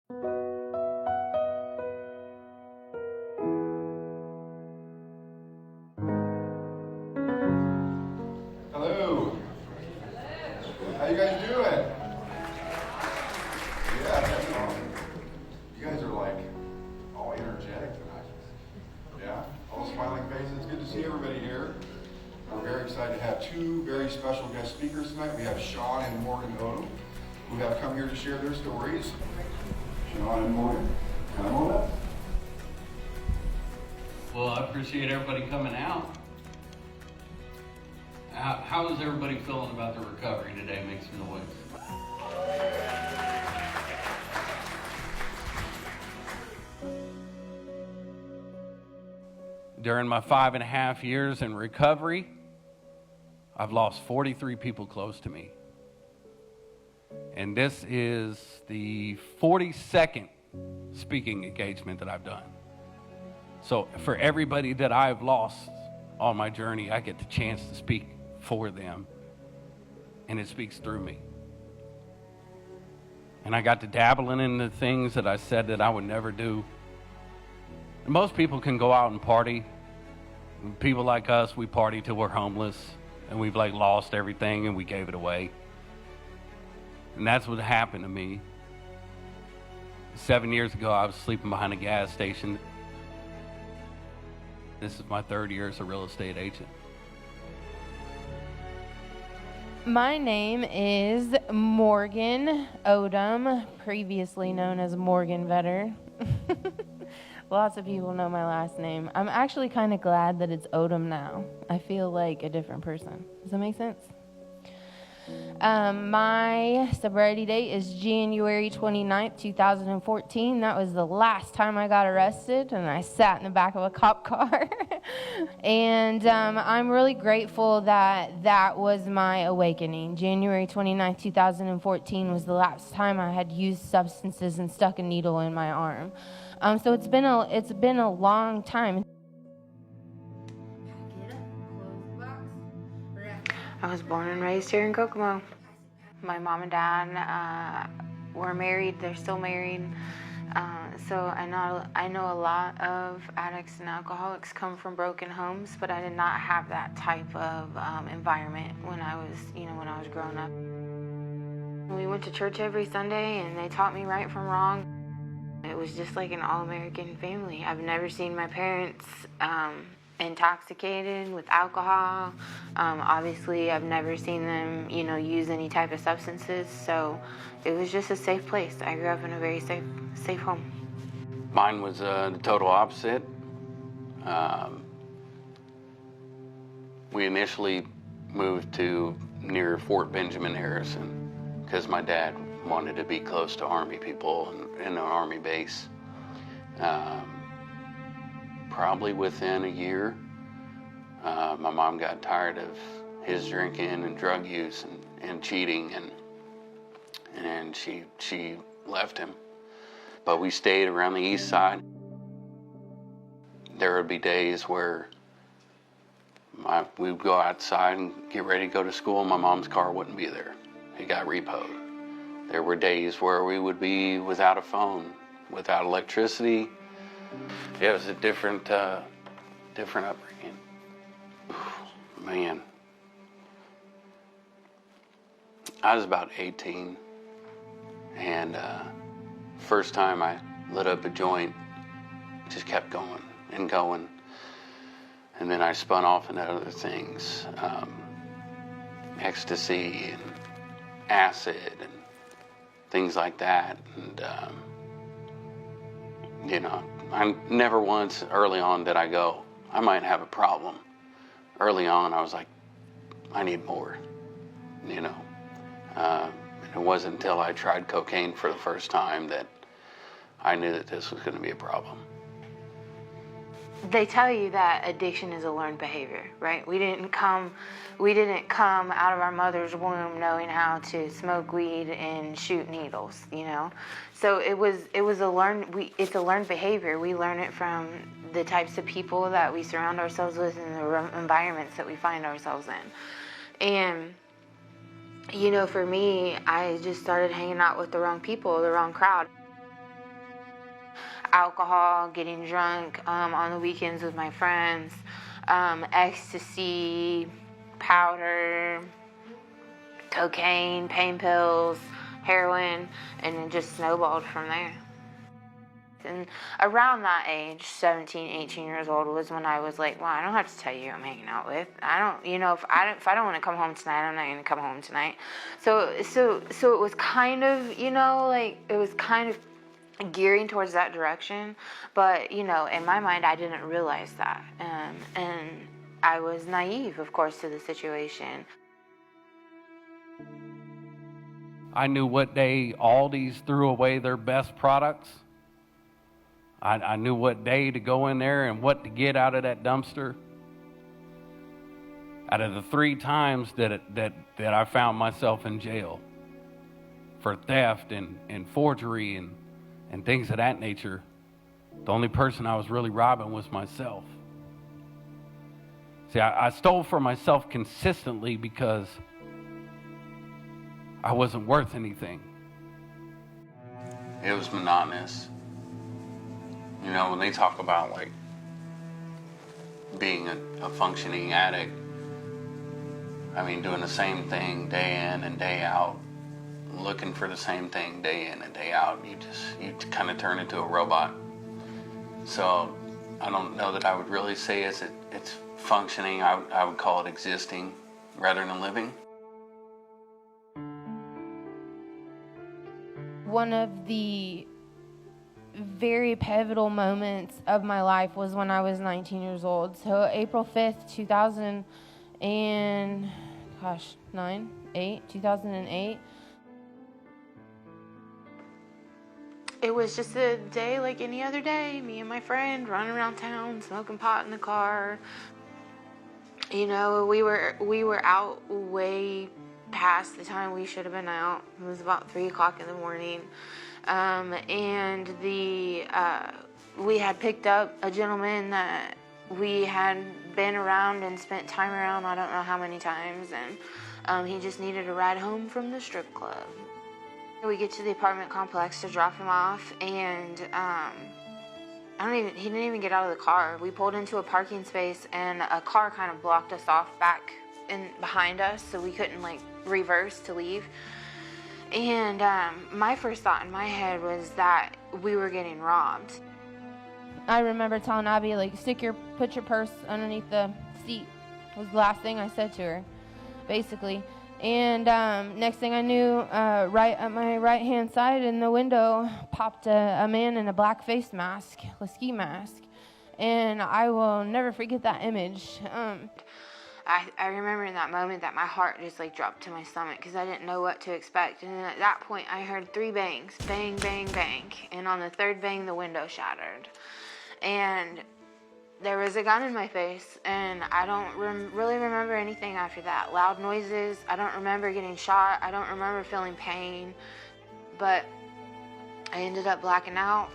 Hello. How you guys doing? Yeah, that's awesome. You guys are like all energetic tonight. Yeah, all smiling faces. Good to see everybody here. We're very excited to have two very special guest speakers tonight. We have Shaun and Morgan Odom, who have come here to share their stories. Shaun and Morgan, come on up. Well, I appreciate everybody coming out. How is everybody feeling about the recovery today? Make some noise. During my 5.5 years in recovery, I've lost 43 people close to me. And this is the 42nd speaking engagement that I've done. So for everybody that I've lost on my journey, I get the chance to speak for them, and it speaks through me. And I got to dabbling in the things that I said that I would never do. And most people can go out and party. People like us, we party till we're homeless, and we've like lost everything and we gave it away. And that's what happened to me. 7 years ago, I was sleeping behind a gas station. This is my 3rd year as a real estate agent. My name is Morgan Odom, previously known as Morgan Vetter. Lots of people know my last name. I'm actually kind of glad that it's Odom now. I feel like a different person. Does that make sense? My sobriety date is January 29th, 2014. That was the last time I got arrested, and I sat in the back of a cop car. And I'm really grateful that that was my awakening. January 29th, 2014 was the last time I had used substances and stuck a needle in my arm. So it's been a long time. I was born and raised here in Kokomo. My mom and dad were married. They're still married. So I know a lot of addicts and alcoholics come from broken homes, but I did not have that type of environment when I was growing up. We went to church every Sunday, and they taught me right from wrong. It was just like an all-American family. I've never seen my parents intoxicated with alcohol. Obviously, I've never seen them, use any type of substances. So it was just a safe place. I grew up in a very safe home. Mine was the total opposite. We initially moved to near Fort Benjamin, Harrison, because my dad wanted to be close to Army people in an Army base. Probably within a year, my mom got tired of his drinking and drug use and cheating, and she left him. But we stayed around the east side. There would be days where we would go outside and get ready to go to school, and my mom's car wouldn't be there. It got repoed. There were days where we would be without a phone, without electricity. It was a different upbringing. Man. I was about 18, and first time I lit up a joint, just kept going and going. And then I spun off into other things, ecstasy and acid and things like that. And, I never once early on did I go, I might have a problem. Early on, I was like, I need more, And it wasn't until I tried cocaine for the first time that I knew that this was going to be a problem. They tell you that addiction is a learned behavior, right? We didn't come out of our mother's womb knowing how to smoke weed and shoot needles, So it's a learned behavior. We learn it from the types of people that we surround ourselves with and the environments that we find ourselves in. And for me, I just started hanging out with the wrong people, the wrong crowd. alcohol, getting drunk on the weekends with my friends, ecstasy, powder, cocaine, pain pills, heroin, and it just snowballed from there. And around that age, 17, 18 years old, was when I was like, well, I don't have to tell you who I'm hanging out with. I don't, if I don't want to come home tonight, I'm not going to come home tonight. So it was kind of, it was kind of gearing towards that direction. But, in my mind, I didn't realize that. And I was naive, of course, to the situation. I knew what day Aldi's threw away their best products. I knew what day to go in there and what to get out of that dumpster. Out of the 3 times that I found myself in jail for theft and forgery and things of that nature, the only person I was really robbing was myself. See, I stole from myself consistently because I wasn't worth anything. It was monotonous. When they talk about like being a functioning addict, I mean, doing the same thing day in and day out, looking for the same thing day in and day out, you kind of turn into a robot. So I don't know that I would really say it's functioning. I would call it existing rather than living. One of the very pivotal moments of my life was when I was 19 years old. So April 5th, 2008. It was just a day like any other day. Me and my friend running around town, smoking pot in the car. We were out way past the time we should have been out. It was about 3 o'clock in the morning. And we had picked up a gentleman that we had been around and spent time around I don't know how many times, and he just needed a ride home from the strip club. We get to the apartment complex to drop him off, and he didn't even get out of the car. We pulled into a parking space, and a car kind of blocked us off back behind us, so we couldn't reverse to leave. And my first thought in my head was that we were getting robbed. I remember telling Abby, put your purse underneath the seat, was the last thing I said to her, basically. And next thing I knew, right at my right-hand side in the window popped a man in a black face mask, a ski mask. And I will never forget that image. I remember in that moment that my heart just dropped to my stomach because I didn't know what to expect. And then at that point, I heard 3 bangs, bang, bang, bang. And on the 3rd bang, the window shattered. And there was a gun in my face, and I don't really remember anything after that. Loud noises, I don't remember getting shot, I don't remember feeling pain. But I ended up blacking out.